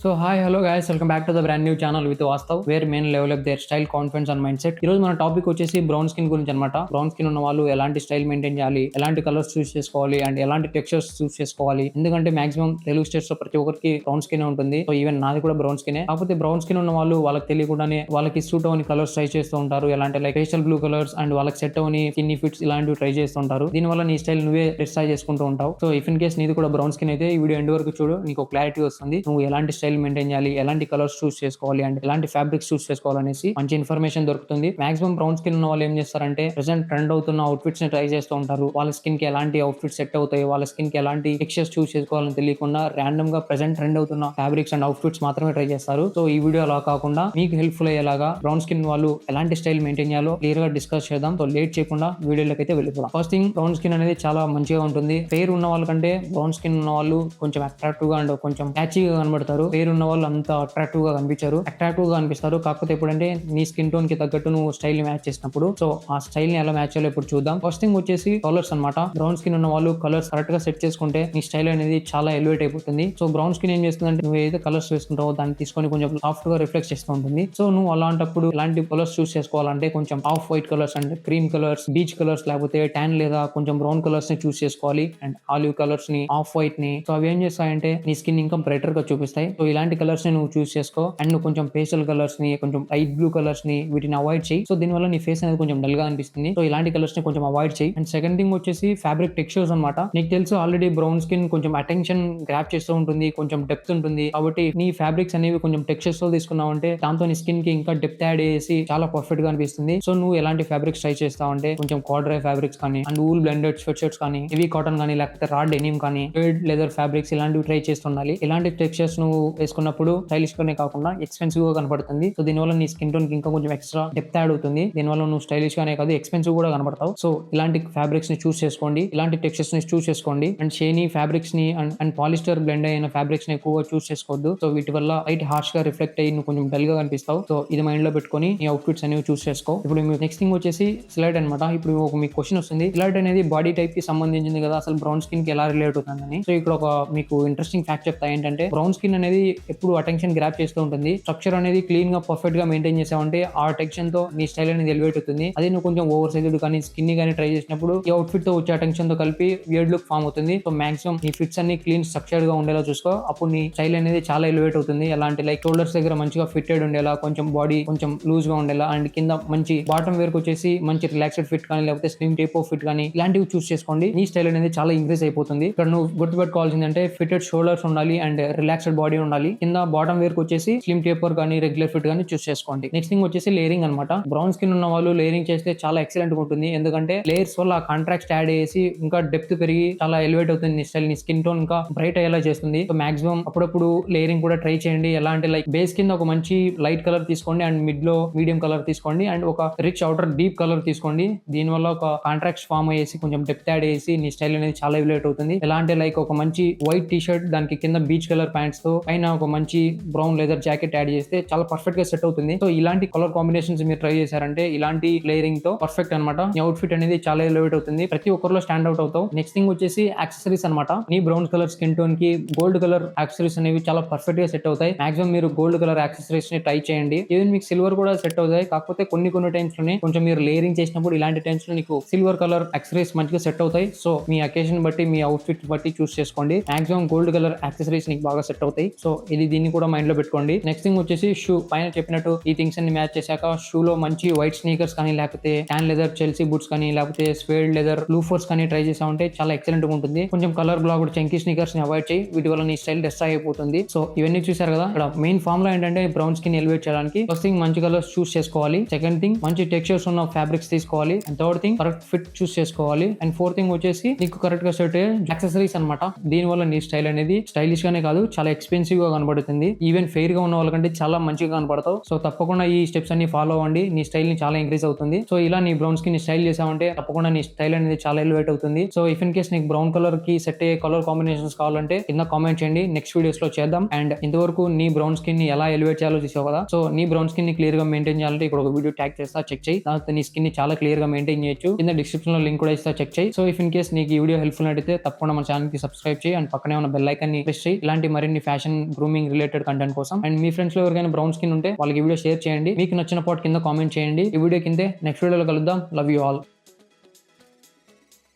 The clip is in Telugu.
So hi hello guys, welcome back to the brand new channel with Vastav, where main level up their style, confidence and mindset. ఈ రోజు మన టాపిక్ వచ్చేసి బ్రౌన్ స్కిన్ గురించి అనమాట. బ్రౌన్ స్కిన్ ఉన్న వాళ్ళు ఎలాంటి స్టైల్ మెయింటైన్ చేయాలి, ఎలాంటి కలర్స్ చూస్ చేసుకోవాలి అండ్ ఎలాంటి టెక్స్చర్స్ చూస్ చేసుకోవాలి. ఎందుకంటే మాక్సిమం తెలుగు స్టేట్స్ లో ప్రతి ఒక్కరికి బ్రౌన్ స్కిన్ ఉంటుంది. సో ఈవెన్ నాది కూడా బ్రౌన్ స్కిన్. కాకపోతే బ్రౌన్ స్కిన్ ఉన్న వాళ్ళు వాళ్ళకి తెలియకుండానే వాళ్ళకి సూట్ అవని కలర్స్ ట్రై చేస్తూ ఉంటారు. ఎలాంటి like facial blue colours and వాళ్ళకి సెట్ అవని కిన్ని ఫిట్స్ ఇలాంటివి ట్రై చేస్తుంటారు. దీనివల్ల నీ స్టైల్ నువ్వే డిసైడ్ చేసుకుంటూ ఉంటావు. సో ఇఫ్ ఇన్ కేస్ నీది కూడా బ్రౌన్ స్కిన్ అయితే ఈ వీడియో ఎండ్ వరకు చూడు, నీకు క్లారిటీ వస్తుంది. నువ్వు ఎలాంటి స్టైల్ మెయింటైన్ చేయాలి, ఎలాంటి కలర్స్ చూస్ చేసుకోవాలి అండ్ ఎలాంటి ఫ్యాబ్రిక్స్ చూస్ చేసుకోవాలనేసి మంచి ఇన్ఫర్మేషన్ దొరుకుతుంది. మాక్సిమం బ్రౌన్ స్కిన్ ఉన్న వాళ్ళు ఏం చేస్తారంటే ప్రెసెంట్ ట్రెండ్ అవుతున్న అవుట్ఫిట్స్ ని ట్రై చేస్తూ ఉంటారు. వాళ్ళ స్కిన్ కి ఎలాంటి అవుట్ఫిట్స్ సెట్ అవుతాయి, వాళ్ళ స్కిన్ కి ఎలాంటి టెక్స్చర్స్ చూస్ చేసుకోవాలని తెలియకుండా ర్యాండమ్ గా ప్రెసెంట్ ట్రెండ్ అవుతున్న ఫ్యాబ్రిక్స్ అండ్ అవుట్ఫిట్స్ మాత్రమే ట్రై చేస్తారు. సో ఈ వీడియో అలా కాకుండా మీకు హెల్ప్ఫుల్ అయ్యేలాగా బ్రౌన్ స్కిన్ వాళ్ళు ఎలాంటి స్టైల్ మెయింటైన్ చేయాలో క్లియర్ గా డిస్కస్ చేద్దాం. సో లేట్ చేయకుండా వీడియోలోకి అయితే వెళ్ళిపోదాం. ఫస్ట్ థింగ్, బ్రౌన్ స్కిన్ అనేది చాలా మంచిగా ఉంటుంది. ఫెయిర్ ఉన్న వాళ్ళకంటే బ్రౌన్ స్కిన్ ఉన్న వాళ్ళు కొంచెం అట్రాక్టివ్ గా అండ్ కొంచెం క్యాచీగా కనబడతారు. ఫెయిర్ ఉన్న వాళ్ళు అంత అట్రాక్టివ్ గా కనిపించారు, అట్రాక్టివ్ గా అనిపిస్తారు. కాకపోతే ఎప్పుడంటే నీ స్కిన్ టోన్ కి తగ్గట్టు నువ్వు స్టైల్ ని మ్యాచ్ చేసినప్పుడు, సో ఆ స్టైల్ ని ఎలా మ్యాచ్ చేయాలో ఇప్పుడు చూద్దాం. ఫస్ట్ థింగ్ వచ్చేసి కలర్స్ అనమాట. బ్రౌన్ స్కిన్ ఉన్న వాళ్ళు కలర్స్ కరెక్ట్ గా సెట్ చేసుకుంటే నీ స్టైల్ అనేది చాలా ఎలివేట్ అయిపోతుంది. సో బ్రౌన్ స్కిన్ ఏం చేస్తుందంటే నువ్వు ఏదైతే కలర్స్ వేసుకుంటావో దాన్ని తీసుకొని కొంచెం సాఫ్ట్ గా రిఫ్లెక్ట్ చేస్తూ ఉంటుంది. సో నువ్వు అలాంటప్పుడు ఇలాంటి కలర్స్ చూస్ చేసుకోవాలంటే కొంచెం off white colours and cream colours, beach colours, లేకపోతే ట్యాన్ లేదా కొంచెం బ్రౌన్ కలర్స్ ని చూస్ చేసుకోవాలి. అండ్ ఆలివ్ కలర్స్ ని, ఆఫ్ వైట్ ని. సో అవి ఏం చేస్తాయంటే నీ స్కిన్ ఇంకా బ్రైటర్ గా చూపిస్తాయి. సో ఇలాంటి కలర్స్ ని నువ్వు చూస్ చేసుకో. అండ్ నువ్వు కొంచెం పేస్టల్ కలర్స్ ని, కొంచెం లైట్ బ్లూ కలర్స్ ని వీటిని అవాయిడ్ చేయి. సో దీనివల్ల నీ ఫేస్ అనేది కొంచెం డల్ గా అనిపిస్తుంది. సో ఇలాంటి కలర్స్ ని కొంచెం అవాయిడ్ చేయి. అండ్ సెకండ్ థింగ్ వచ్చేసి ఫ్యాబ్రిక్ టెక్స్చర్స్ అనమాట. నీకు తెలుసు ఆల్రెడీ బ్రౌన్ స్కిన్ కొంచెం అటెన్షన్ గ్రాప్ చేస్తూ ఉంటుంది, కొంచెం డెప్త్ ఉంటుంది. కాబట్టి నీ ఫ్యాబ్రిక్స్ అనేవి కొంచెం టెక్స్చర్స్ తో తీసుకున్నావు అంటే దాంతో నీ స్కిన్ కి ఇంకా డెప్త్ యాడ్ చేసి చాలా పర్ఫెక్ట్ గా అనిపిస్తుంది. సో నువ్వు ఎలాంటి ఫ్యాబ్రిక్స్ ట్రై చేస్తావు అంటే కొంచెం కార్డ్రై ఫ్యాబ్రిక్స్ కానీ, and wool blended sweat shirts కానీ, హెవీ కాటన్ కానీ, లేకపోతే రా డెనిమ్ కానీ, ఫేడ్ లెదర్ ఫ్యాబ్రిక్స్ ఇలాంటివి ట్రై చేస్తుండాలి. ఇలాంటి టెక్స్చర్స్ నువ్వు వేసుకున్నప్పుడు స్టైలిష్ గానే కాకుండా ఎక్స్పెన్సివ్ గా కనపడుతుంది. సో దీనివల్ల నీ స్కిన్ టోన్ కి ఇంకా కొంచెం ఎక్స్ట్రా డెప్త్ యాడ్ అవుతుంది. దీనివల్ల నువ్వు స్టైలిష్ గానే కాదు ఎక్స్పెన్సివ్ కూడా కనబడతావు. సో ఇలాంటి ఫ్యాబ్రిక్స్ ని చూస్ చేసుకోండి, ఇలాంటి టెక్స్చర్స్ ని చూస్ చేసుకోండి. అండ్ షేనీ ఫ్యాబ్రిక్స్ ని అండ్ పాలిస్టర్ బ్లెండ్ అయిన ఫ్యాబ్రిక్స్ ని ఎక్కువగా చూస్ చేసుకోవద్దు. సో వీటి వల్ల లైట్ హార్ష్ గా రిఫ్లెక్ట్ అయ్యి నువ్వు కొంచెం డల్ గా కనిపిస్తావు. సో ఇది మైండ్ లో పెట్టుకొని ఈ అవుట్ఫిట్స్ అనేవి చూస్ చేసుకో. ఇప్పుడు నెక్స్ట్ థింగ్ వచ్చేసి సిలైట్ అనమాట. ఇప్పుడు మీకు క్వశ్చన్ వస్తుంది, సిలైట్ అనేది బాడీ టైప్ కి సంబంధించింది కదా, అసలు బ్రౌన్ స్కిన్ కి ఎలా రిలేట్ అవుతుందని. సో ఇక్కడ ఒక మీకు ఇంట్రెస్టింగ్ ఫ్యాక్ట్ చెప్తా. ఏంటంటే బ్రౌన్ స్కిన్ అనేది ఎప్పుడు అటెన్షన్ గ్రాప్ చేస్తూ ఉంటుంది. స్ట్రక్చర్ అనేది క్లీన్ గా పర్ఫెక్ట్ గా మెయింటైన్ చేసావంటే ఆ టెన్షన్ తో నీ స్టైల్ అనేది ఎలివేట్ అవుతుంది. అదే నువ్వు కొంచెం ఓవర్ సైజ్డ్ కానీ స్కిన్ కానీ ట్రై చేసినప్పుడు ఈ అవుట్ఫిట్ తో వచ్చే అటెన్షన్ తో కలిపి వియర్డ్ లుక్ ఫామ్ అవుతుంది. సో మాక్సిమం నీ ఫిట్స్ అన్ని క్లీన్ స్ట్రక్చర్డ్ గా ఉండేలా చూసుకో. అప్పుడు నీ స్టైల్ అనేది చాలా ఎలివేట్ అవుతుంది. ఎలాంటి లైక్ షోల్డర్స్ దగ్గర మంచిగా ఫిట్టెడ్ ఉండేలా, కొంచెం బాడీ కొంచెం లూజ్ గా ఉండేలా, అండ్ కింద మంచి బాటమ్ వేర్ వచ్చేసి మంచి రిలాక్స్డ్ ఫిట్ కానీ, లేకపోతే స్లిమ్ టైప్ ఆఫ్ ఫిట్ కానీ ఇలాంటివి చూస్ చేసుకోండి. నీ స్టైల్ అనేది చాలా ఇంక్రీజ్ అయిపోతుంది. ఇక్కడ నువ్వు గుర్తుపెట్టుకోవాల్సిందంటే ఫిట్టెడ్ షోల్డర్స్ ఉండాలి అండ్ రిలాక్స్డ్ బాడీ ఉండాలి. కింద బాటమ్ వేర్ వచ్చేసి స్లిమ్ టేపర్ కానీ, రెగ్యులర్ ఫిట్ కానీ చూస్ చేసుకోండి. నెక్స్ట్ థింగ్ వచ్చేసి లేయరింగ్ అనమాట. బ్రౌన్ స్కిన్ ఉన్న వాళ్ళు లేయరింగ్ చేస్తే చాలా ఎక్సలెంట్ గా ఉంటుంది. ఎందుకంటే లేయర్స్ వల్ల కాంట్రాక్ట్ యాడ్ చేసి ఇంకా డెప్త్ పెరిగి చాలా ఎలివేట్ అవుతుంది. నీ స్టైల్, నీ స్కిన్ టోన్ ఇంకా బ్రైట్ అయ్యేలా చేస్తుంది. సో మాక్సిమం అప్పుడప్పుడు లేయరింగ్ కూడా ట్రై చేయండి. ఎలా అంటే లైక్ బేస్ కింద ఒక మంచి లైట్ కలర్ తీసుకోండి, అండ్ మిడ్ లో మీడియం కలర్ తీసుకోండి, అండ్ ఒక రిచ్ అవుటర్ డీప్ కలర్ తీసుకోండి. దీని వల్ల ఒక కాంట్రాక్ట్స్ ఫామ్ అయ్యేసి కొంచెం డెప్త్ యాడ్ చేసి నీ స్టైల్ అనేది చాలా ఎలివేట్ అవుతుంది. ఎలా అంటే లైక్ ఒక మంచి వైట్ టీ షర్ట్, దానికి కింద బీచ్ కలర్ ప్యాంట్స్ తో పైన ఒక మంచి బ్రౌన్ లెదర్ జాకెట్ యాడ్ చేస్తే చాలా పర్ఫెక్ట్ గా సెట్ అవుతుంది. సో ఇలాంటి కలర్ కాంబినేషన్స్ మీరు ట్రై చేశారంటే ఇలాంటి లేయరింగ్ తో పర్ఫెక్ట్ అనమాట. నీ అవుట్ఫిట్ అనేది చాలా ఎలివేట్ అవుతుంది, ప్రతి ఒక్కరిలో స్టాండ్ అవుట్ అవుతావు. నెక్స్ట్ థింగ్ వచ్చేసి యాక్సెసరీస్ అనమాట. నీ బ్రౌన్ కలర్ స్కిన్ టోన్ కి గోల్డ్ కలర్ యాక్సెసరీస్ అనేవి చాలా పర్ఫెక్ట్ గా సెట్ అవుతాయి. మాక్సిమం మీరు గోల్డ్ కలర్ యాక్సెసరీస్ ని ట్రై చేయండి. ఈవెన్ మీకు సిల్వర్ కూడా సెట్ అవుతాయి. కాకపోతే కొన్ని టైమ్స్ లోనే కొంచెం మీరు లేయరింగ్ చేసినప్పుడు ఇలాంటి టైమ్స్ లో నీకు సిల్వర్ కలర్ యాక్సెసరీస్ మంచిగా సెట్ అవుతాయి. సో మీ అకేషన్ బట్టి, మీ అవుట్ఫిట్ బట్టి చూస్ చేసుకోండి. మాక్సిమం గోల్డ్ కలర్ యాక్సెసరీస్ నీకు బాగా సెట్ అవుతాయి. సో దీన్ని కూడా మైండ్ లో పెట్టుకోండి. నెక్స్ట్ థింగ్ వచ్చేసి షూ. పైన చెప్పినట్టు ఈ థింగ్స్ అన్ని మ్యాచ్ చేశాక షూ లో మంచి వైట్ స్నీకర్స్ కానీ, లేకపోతే ట్యాన్ లెదర్ చెల్సీ బూట్స్ కానీ, లేకపోతే స్వేడ్ లెదర్ లూఫర్స్ కానీ ట్రై చేసామంటే చాలా ఎక్సలెంట్ గా ఉంటుంది. కొంచెం కలర్ బ్లాక్డ్ చంకీ స్నీకర్స్ ని అవాయిడ్ చేయి. వీటి వల్ల నీ స్టైల్ డెస్ట్రాయ్ అయిపోతుంది. సో ఇవన్నీ చూసారు కదా. ఇక్కడ మెయిన్ ఫార్ములా ఏంటంటే బ్రౌన్ స్కిన్ ఎలివేట్ చేయడానికి ఫస్ట్ థింగ్ మంచి కలర్స్ చూస్ చేసుకోవాలి. సెకండ్ థింగ్ మంచి టెక్స్చర్స్ ఉన్న ఫ్యాబ్రిక్స్ తీసుకోవాలి. And third thing correct fit choose చేసుకోవాలి. అండ్ ఫోర్త్ థింగ్ వచ్చేసి నీకు కరెక్ట్ గా సెట్ యాక్సెసరీస్ అనమాట. దీని వల్ల నీ స్టైల్ అనేది స్టైలిష్ గానే కాదు చాలా ఎక్స్పెన్సివ్ గా కనబడుతుంది. ఈవెన్ ఫెయిర్ గా ఉన్న వాళ్ళకంటే చాలా మంచిగా కనపడతావు. సో తప్పకుండా ఈ స్టెప్స్ అన్ని ఫాలో అవ్వండి. నీ స్టైల్ ని చాలా ఇంక్రీజ్ అవుతుంది. సో ఇలా నీ బ్రౌన్ స్కిన్ ని స్టైల్ చేసావంటే తప్పకుండా నీ స్టైల్ అనేది చాలా ఎలివేట్ అవుతుంది. సో ఇఫ్ ఇన్ కేస్ నీకు బ్రౌన్ కలర్ కి సెట్ అయ్యే కలర్ కాంబినేషన్స్ కావాలంటే కింద కామెంట్ చేయండి, నెక్స్ట్ వీడియోస్ లో చేద్దాం. అండ్ ఇంతవరకు నీ బ్రౌన్ స్కిన్ ని ఎలా ఎలివేట్ చేయాలో చూసావు కదా. సో నీ బ్రౌన్ స్కిన్ ని క్లియర్ గా మెయింటైన్ చేయాలంటే ఇక్కడ ఒక వీడియో ట్యాగ్ చేస్తా, చెక్ చేయి. దాంతో నీ స్కిన్ ని చాలా క్లియర్ గా మెయింటైన్ చేయొచ్చు. కింద డిస్క్రిప్షన్ లో లింక్ కూడా ఇస్తా, చెక్ చేయి. సో ఇఫ్ ఇన్ కేస్ నీకు ఈ వీడియో హెల్ప్ఫుల్ అయితే తప్పకుండా మన ఛానల్ కి సబ్స్క్రైబ్ చేయి అండ్ పక్కనే ఉన్న బెల్ ఐకాన్ ని ప్రెస్ చేయి. ఇలాంటి మరిన్ని ఫ్యాషన్ గ్రూమింగ్ రిలేటెడ్ కంటెంట్ కోసం. అండ్ మీ ఫ్రెండ్స్ లో ఎవరికైనా బ్రౌన్ స్కిన్ ఉంటే వాళ్ళకి ఈ వీడియో షేర్ చేయండి. మీకు నచ్చిన పాట్ కింద కామెంట్ చేయండి. ఈ వీడియో కిందే నెక్స్ట్ వీడియోలో కలుద్దాం. Love you all.